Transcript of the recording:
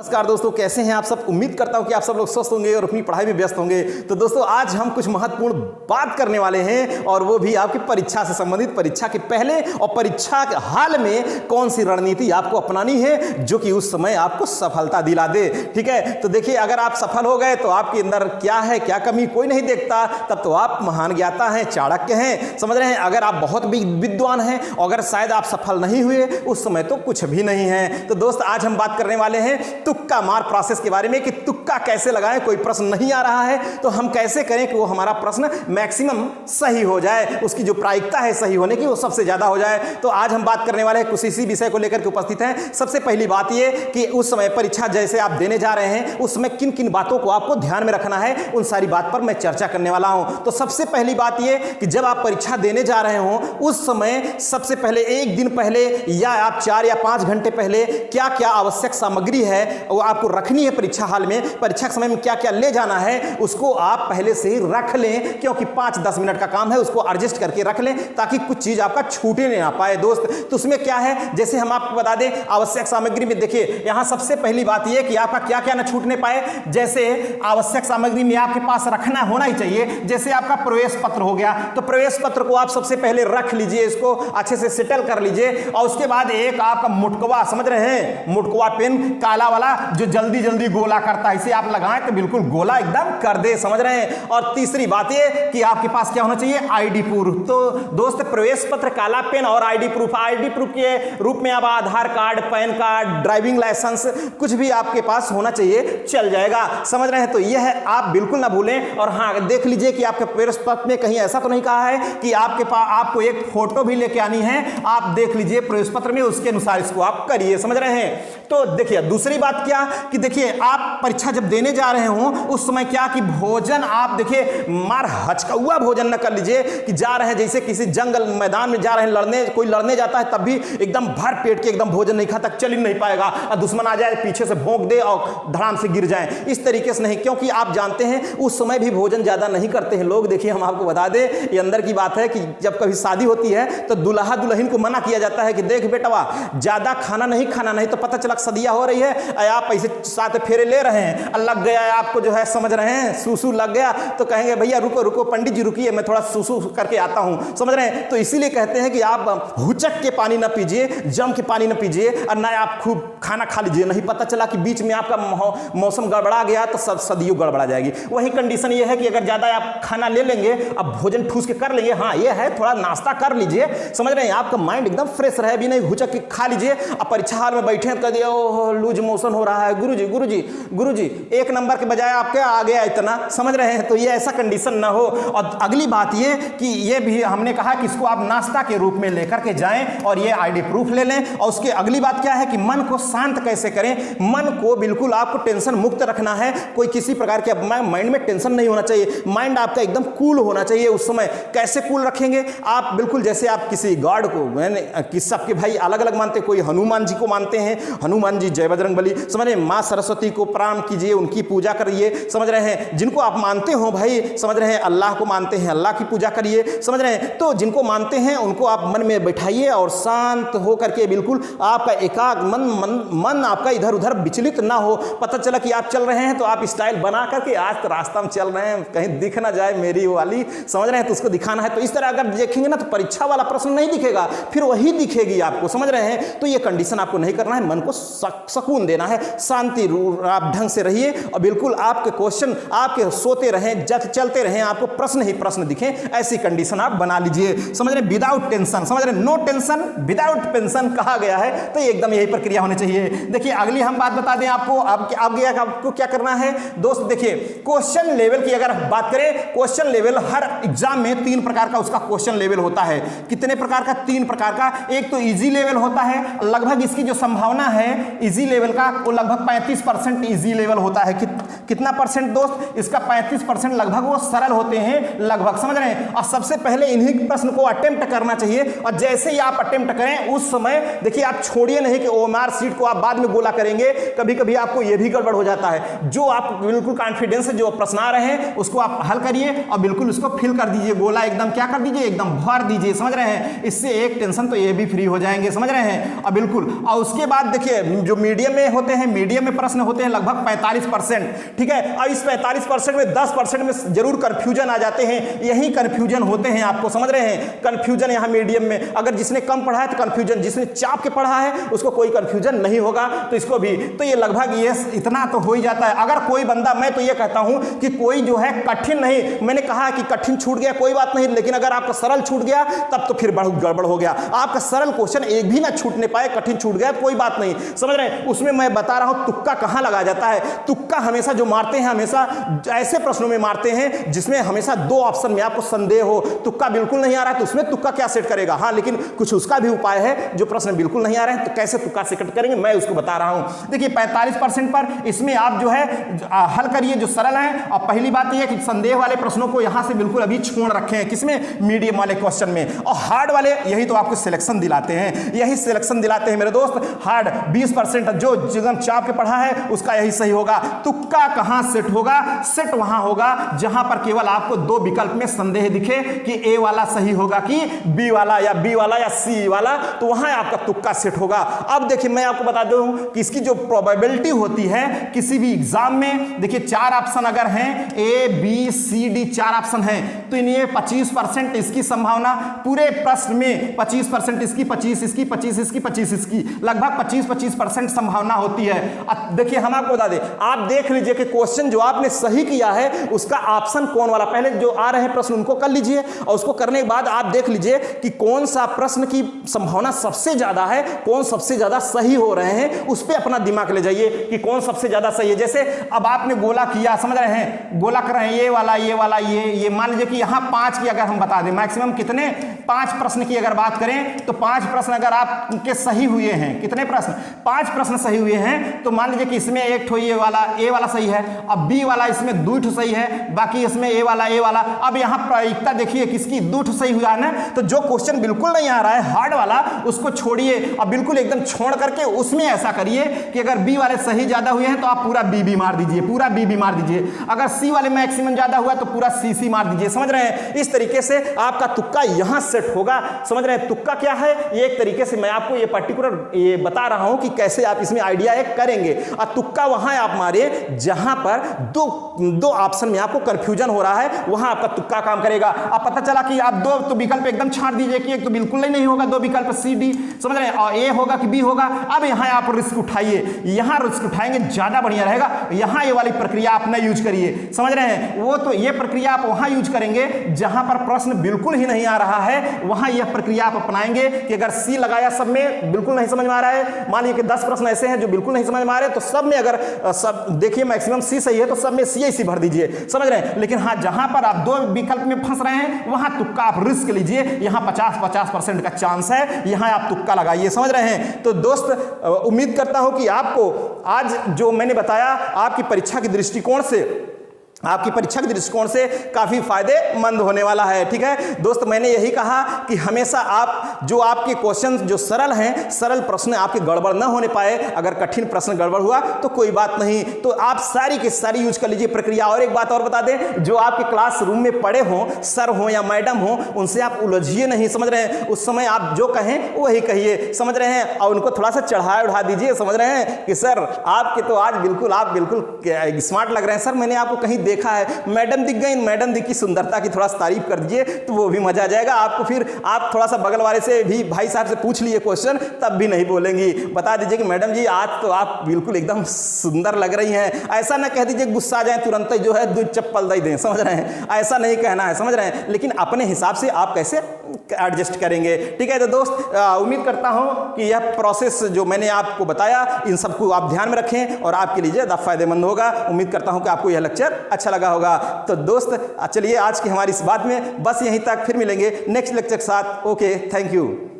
नमस्कार दोस्तों, कैसे हैं आप सब। उम्मीद करता हूं कि आप सब लोग स्वस्थ होंगे और अपनी पढ़ाई में व्यस्त होंगे। तो दोस्तों आज हम कुछ महत्वपूर्ण बात करने वाले हैं और वो भी आपकी परीक्षा से संबंधित, परीक्षा के पहले और परीक्षा के हाल में कौन सी रणनीति आपको अपनानी है जो कि उस समय आपको सफलता दिला दे। ठीक है, तो देखिए अगर आप सफल हो गए तो आपके अंदर क्या है, क्या कमी कोई नहीं देखता, तब तो आप महान ज्ञाता हैं, चाणक्य हैं, समझ रहे हैं। अगर आप बहुत भी विद्वान हैं और अगर शायद आप सफल नहीं हुए उस समय तो कुछ भी नहीं है। तो दोस्त आज हम बात करने वाले हैं तुक्का मार प्रोसेस के बारे में कि तुक्का कैसे लगाएं। कोई प्रश्न नहीं आ रहा है तो हम कैसे करें कि वो हमारा प्रश्न मैक्सिमम सही हो जाए, उसकी जो प्रायिकता है सही होने की वो सबसे ज्यादा हो जाए। तो आज हम बात करने वाले हैं कुछ इसी विषय को लेकर के उपस्थित हैं। सबसे पहली बात ये कि उस समय परीक्षा जैसे आप देने जा रहे हैं उस समय किन किन बातों को आपको ध्यान में रखना है, उन सारी बात पर मैं चर्चा करने वाला हूं। तो सबसे पहली बात ये कि जब आप परीक्षा देने जा रहे हो उस समय सबसे पहले एक दिन पहले या आप 4 या 5 घंटे पहले क्या क्या आवश्यक सामग्री है वो आपको रखनी है परीक्षा हाल में, परीक्षा के समय में क्या क्या ले जाना है उसको आप पहले से ही रख लें, क्योंकि 5-10 मिनट का काम है, उसको एडजस्ट करके रख लें ताकि कुछ चीज आपका छूटे नहीं आ पाए। दोस्त तो उसमें क्या है, जैसे हम आपको बता दें आवश्यक सामग्री में देखिए यहां सबसे पहली बात यह कि आपका क्या क्या ना छूटने पाए। जैसे आवश्यक सामग्री में आपके पास रखना होना ही चाहिए, जैसे आपका प्रवेश पत्र हो गया तो प्रवेश पत्र को आप सबसे पहले रख लीजिए, इसको अच्छे से सेटल कर लीजिए। और उसके बाद एक आपका मुटकवा, समझ रहे हैं, मुटकवा पेन काला वाला जो जल्दी जल्दी गोला करता है, इसे आप लगाएं तो बिल्कुल गोला एकदम कर दे, समझ रहे हैं। और तीसरी बात ये कि आपके पास क्या होना चाहिए, आईडी प्रूफ। तो दोस्त प्रवेश पत्र, काला पेन और आईडी प्रूफ। आईडी प्रूफ के रूप में आप Aadhaar card, PAN card, driving licence कुछ भी आपके पास होना चाहिए, चल जाएगा, समझ रहे हैं। तो यह है, आप बिल्कुल ना भूलें। और हाँ देख लीजिए कि आपके प्रवेश पत्र में कहीं ऐसा तो नहीं कहा है कि आपके पास आपको एक फोटो भी लेके आनी है, आप देख लीजिए प्रवेश पत्र में, उसके अनुसार इसको आप करिए, समझ रहे हैं। तो देखिए दूसरी बात क्या कि देखिए आप परीक्षा जब देने जा रहे हो उस समय क्या कि भोजन आप देखिए मार हचकाउआ भोजन न कर लीजिए कि जा रहे हैं जैसे किसी जंगल मैदान में जा रहे हैं लड़ने, कोई लड़ने जाता है तब भी एकदम भर पेट के एकदम भोजन नहीं खाता, चल ही नहीं पाएगा और दुश्मन आ जाए पीछे से भोंक दे और धड़ाम से गिर जाए, इस तरीके से नहीं। क्योंकि आप जानते हैं उस समय भी भोजन ज्यादा नहीं करते हैं लोग। देखिए हम आपको बता दें, ये अंदर की बात है कि जब कभी शादी होती है तो दुल्हा दुल्हन को मना किया जाता है कि देख बेटवा ज्यादा खाना नहीं खाना, नहीं तो पता चला सदिया हो रही है, आप ऐसे 7 फेरे ले रहे हैं, लग गया आपको जो है, समझ रहे हैं, सूसू लग गया तो कहेंगे भैया रुको रुको पंडित जी रुकिए, मैं थोड़ा सूसू करके आता हूं, समझ रहे हैं। तो इसीलिए कहते हैं कि आप हुचक के पानी ना पीजिए, जम के पानी ना पीजिए और ना आप खूब खाना खा लीजिए, नहीं पता चला कि बीच में आपका मौसम गड़बड़ा गया तो सब सदियों गड़बड़ा जाएगी। वही कंडीशन ये है कि अगर ज्यादा आप खाना ले लेंगे, अब भोजन ठूस के कर लेंगे, हाँ ये है थोड़ा नाश्ता कर लीजिए, समझ रहे हैं, आपका माइंड एकदम फ्रेश रहे, भी नहीं हुचक के खा लीजिए। अब परीक्षा हाल में बैठे कर दिया लूज मोशन हो रहा है, गुरुजी गुरुजी गुरुजी 1 नंबर के बजाय आपके आ गया इतना, समझ रहे हैं। तो ये ऐसा कंडीशन ना हो। और अगली बात ये कि ये भी हमने कहा कि इसको आप नाश्ता के रूप में लेकर के जाएं और ये आईडी प्रूफ ले लें। और उसकी अगली बात क्या है कि मन को शांत कैसे करें, मन को बिल्कुल आपको टेंशन मुक्त रखना है, कोई किसी प्रकार के माइंड में टेंशन नहीं होना चाहिए, माइंड आपका एकदम कूल होना चाहिए उस समय। कैसे कूल रखेंगे आप, बिल्कुल जैसे आप किसी गॉड को, मैंने सबके भाई अलग अलग मानते, कोई हनुमान जी को मानते हैं, हनुमान जी जय बजरंगबली, समझ रहे हैं, माँ सरस्वती को प्रणाम कीजिए, उनकी पूजा करिए, समझ रहे हैं। जिनको आप मानते हो भाई, समझ रहे हैं, अल्लाह को मानते हैं, अल्लाह की पूजा करिए, समझ रहे हैं। तो जिनको मानते हैं उनको आप मन में बैठाइए और शांत हो करके बिल्कुल आपका एकाग्र मन आपका इधर उधर विचलित ना हो। पता चला कि आप चल रहे हैं तो आप स्टाइल बना करके आज तो रास्ता में चल रहे हैं, कहीं दिख ना जाए मेरी वाली, समझ रहे हैं, तो उसको दिखाना है। तो इस तरह अगर देखेंगे ना तो परीक्षा वाला प्रश्न नहीं दिखेगा, फिर वही दिखेगी आपको, समझ रहे हैं। तो ये कंडीशन आपको नहीं करना है, मन को सुकून देना है, शांति आप ढंग से रहिए और बिल्कुल आपके क्वेश्चन आपके सोते रहें, चलते रहें, आपको प्रश्न ही प्रश्न दिखें, ऐसी कंडीशन आप बना लीजिए, समझ रहे, विदाउट टेंशन, समझ रहे, नो टेंशन विदाउट टेंशन कहा गया है, तो एकदम यही प्रक्रिया होनी चाहिए। देखिए अगली हम बात बता दें आपको, आपको क्या करना है दोस्त। देखिए क्वेश्चन लेवल की अगर बात करें, क्वेश्चन लेवल हर एग्जाम में 3 प्रकार का उसका क्वेश्चन लेवल होता है। कितने प्रकार का, 3 प्रकार का। एक तो इजी लेवल होता है, लगभग इसकी जो संभावना है इजी लेवल का वो लगभग 35% इजी लेवल होता है। कितना परसेंट दोस्त, इसका 35% लगभग वो सरल होते हैं, लगभग, समझ रहे हैं। और सबसे पहले इन्हीं प्रश्न को अटेम्प्ट करना चाहिए, और जैसे ही आप अटेम्प्ट करें उस समय देखिए आप छोड़िए नहीं कि ओएमआर सीट को आप बाद में गोला करेंगे, कभी कभी आपको यह भी गड़बड़ हो जाता है। जो आप बिल्कुल कॉन्फिडेंस से जो प्रश्न आ रहे हैं उसको आप हल करिए और बिल्कुल उसको फिल कर दीजिए, गोला एकदम क्या कर दीजिए, एकदम भर दीजिए, समझ रहे हैं। इससे एक टेंशन तो ये भी फ्री हो जाएंगे, समझ रहे हैं। और बिल्कुल, और उसके बाद देखिए जो मीडियम में होते हैं, मीडियम में प्रश्न होते हैं लगभग 45%, ठीक है। और इस 45% में 10% में जरूर कंफ्यूजन आ जाते हैं, यही कंफ्यूजन होते हैं आपको, समझ रहे हैं। कंफ्यूजन यहाँ मीडियम में, अगर जिसने कम पढ़ा है तो कंफ्यूजन, जिसने चाप के पढ़ा है उसको कोई कंफ्यूजन नहीं होगा, तो इसको भी तो ये लगभग ये इतना तो हो ही जाता है। अगर कोई बंदा, मैं तो ये कहता हूं कि कोई जो है कठिन नहीं, मैंने कहा कि कठिन छूट गया कोई बात नहीं, लेकिन अगर आपका सरल छूट गया तब तो फिर बहुत गड़बड़ हो गया। आपका सरल क्वेश्चन एक भी ना छूटने पाए, कठिन छूट गया कोई बात नहीं, समझ रहे हैं। उसमें मैं बता रहा हूं तुक्का कहां लगाया जाता है। तुक्का हमेशा जो मारते हैं, हमेशा ऐसे प्रश्नों में मारते हैं जिसमें हमेशा 2 ऑप्शन में आपको संदेह हो, तुक्का बिल्कुल नहीं आ रहा है तो उसमें तुक्का क्या सेट करेगा। हाँ, लेकिन कुछ उसका भी उपाय है, जो प्रश्न बिल्कुल नहीं आ रहे हैं तो कैसे तुक्का सेट करेंगे मैं उसको बता रहा हूं। देखिए 45% पर इसमें आप जो है हल करिए जो सरल है। और पहली बात यह है कि संदेह वाले प्रश्नों को यहां से बिल्कुल अभी छोड़ रखे हैं, किसमें, मीडियम वाले क्वेश्चन में। और हार्ड वाले यही तो आपको सिलेक्शन दिलाते हैं, यही सिलेक्शन दिलाते हैं मेरे दोस्त। हार्ड 20% जो एकदम चाप के पढ़ा है उसका यही सही होगा। तुक्का कहां सेट होगा, सेट वहां होगा जहां पर केवल आपको 2 विकल्प में संदेह दिखे कि ए वाला सही होगा कि बी वाला या सी वाला, तो वहां आपका तुक्का सेट होगा। अब देखिए मैं आपको बता दूं कि इसकी जो प्रोबेबिलिटी होती है किसी भी एग्जाम में, देखिए 4 ऑप्शन अगर हैं, A B C D 4 option हैं, तो इन्हें 25% इसकी संभावना, पूरे प्रश्न में 25% इसकी, 25 इसकी, 25 इसकी, 25 इसकी, लगभग 25% संभावना होती है। देखिए हम आपको बता दें, आप देख लीजिए कि क्वेश्चन जो आपने सही किया है उसका ऑप्शन कौन वाला, पहले जो आ रहे हैं प्रश्न उनको कर लीजिए, और उसको करने के बाद आप देख लीजिए कि कौन सा प्रश्न की संभावना सबसे ज्यादा है, कौन सबसे ज्यादा सही हो रहे हैं, उस पर अपना दिमाग ले जाइए कि कौन सबसे ज्यादा सही है। जैसे अब आपने गोला किया, समझ रहे हैं, गोला कर रहे हैं, ये वाला ये मान लीजिए कि यहां 5 की अगर हम बता दें, मैक्सिमम कितने, 5 प्रश्न की अगर बात करें तो 5 प्रश्न अगर आपके सही हुए हैं, कितने प्रश्न, 5 प्रश्न सही हुए हैं, तो मान लीजिए कि इसमें एक ठो ए वाला सही है, अब बी वाला इसमें 2 ठो सही है, बाकी इसमें ए वाला। अब यहां प्रायिकता देखिए किसकी, 2 ठो सही हुआ है ना। तो जो क्वेश्चन बिल्कुल नहीं आ रहा है हार्ड वाला, उसको छोड़िए और बिल्कुल एकदम छोड़ करके उसमें ऐसा करिए कि अगर बी वाले सही ज्यादा हुए हैं तो आप पूरा बी मार दीजिए, पूरा बी मार दीजिए। अगर सी वाले मैक्सिमम ज्यादा हुआ तो पूरा सी मार दीजिए, समझ रहे हैं। इस तरीके से आपका तुक्का यहां सेट होगा, समझ रहे हैं। तुक्का क्या है, ये एक तरीके से मैं आपको ये पर्टिकुलर ये बता रहा हूं कि कैसे आप इसमें आइडिया एक करेंगे। और तुक्का वहां आप मारे जहां पर दो ऑप्शन में आपको कंफ्यूजन हो रहा है, वहां आपका तुक्का काम करेगा। अब पता चला कि आप 2 तो विकल्प एकदम छाड़ दीजिए कि एक तो बिल्कुल ही नहीं होगा, 2 विकल्प सी डी, समझ रहे हैं, और ए होगा कि बी होगा। अब यहां आप रिस्क उठाइए, यहां रिस्क उठाएंगे ज्यादा बढ़िया रहेगा। यहां ये वाली प्रक्रिया आप न यूज करिए, समझ रहे हैं। वो तो ये प्रक्रिया आप वहां यूज करेंगे जहां पर प्रश्न बिल्कुल ही नहीं आ रहा है, वहां यह प्रक्रिया आप अपनाएंगे कि अगर सी लगाया सब में बिल्कुल नहीं समझ में आ रहा है, मान लीजिए कि 10 प्रश्न ऐसे हैं जो बिल्कुल नहीं समझ में आ रहे हैं, तो सब में अगर सब देखिए मैक्सिमम सी सही है तो सब में सी भर दीजिए, समझ रहे हैं। लेकिन हाँ, जहां पर आप 2 विकल्प में फंस रहे हैं वहां तुक्का आप रिस्क लीजिए, यहां 50% का चांस है, यहां आप तुक्का लगाइए, समझ रहे हैं। तो दोस्त उम्मीद करता हूं कि आपको आज जो मैंने बताया आपकी परीक्षा के दृष्टिकोण से काफी फायदेमंद होने वाला है, ठीक है दोस्त। मैंने यही कहा कि हमेशा आप जो आपके क्वेश्चन जो सरल हैं, सरल प्रश्न आपके गड़बड़ ना होने पाए, अगर कठिन प्रश्न गड़बड़ हुआ तो कोई बात नहीं, तो आप सारी की सारी यूज कर लीजिए प्रक्रिया। और एक बात और बता दें, जो आपके क्लासरूम में पढ़े हों, सर हो या मैडम हो, उनसे आप उलझिए नहीं, समझ रहे हैं। उस समय आप जो कहें वही कहिए, समझ रहे हैं, और उनको थोड़ा सा उठा दीजिए, समझ रहे हैं कि सर आपके तो आज आप बिल्कुल स्मार्ट लग रहे हैं सर, मैंने आपको कहीं देखा है, मैडम दिख गई, मैडम दिख की सुंदरता की थोड़ा सा तारीफ कर दीजिए तो वो भी मजा आ जाएगा आपको। फिर आप थोड़ा सा बगल वाले से भी भाई साहब से पूछ लिए क्वेश्चन, तब भी नहीं बोलेंगी, बता दीजिए कि मैडम जी आज तो आप बिल्कुल एकदम सुंदर लग रही हैं। ऐसा ना कह दीजिए गुस्सा आ जाए तुरंत ही जो है 2 चप्पल दे दें, समझ रहे हैं, ऐसा नहीं कहना है, समझ रहे हैं। लेकिन अपने हिसाब से आप कैसे एडजस्ट करेंगे, ठीक है। तो दोस्त उम्मीद करता हूं कि यह प्रोसेस जो मैंने आपको बताया, इन सबको आप ध्यान में रखें और आपके लिए ज़्यादा फायदेमंद होगा। उम्मीद करता हूं कि आपको यह लेक्चर अच्छा लगा होगा। तो दोस्त चलिए आज की हमारी इस बात में बस यहीं तक, फिर मिलेंगे नेक्स्ट लेक्चर के साथ। Okay, thank you.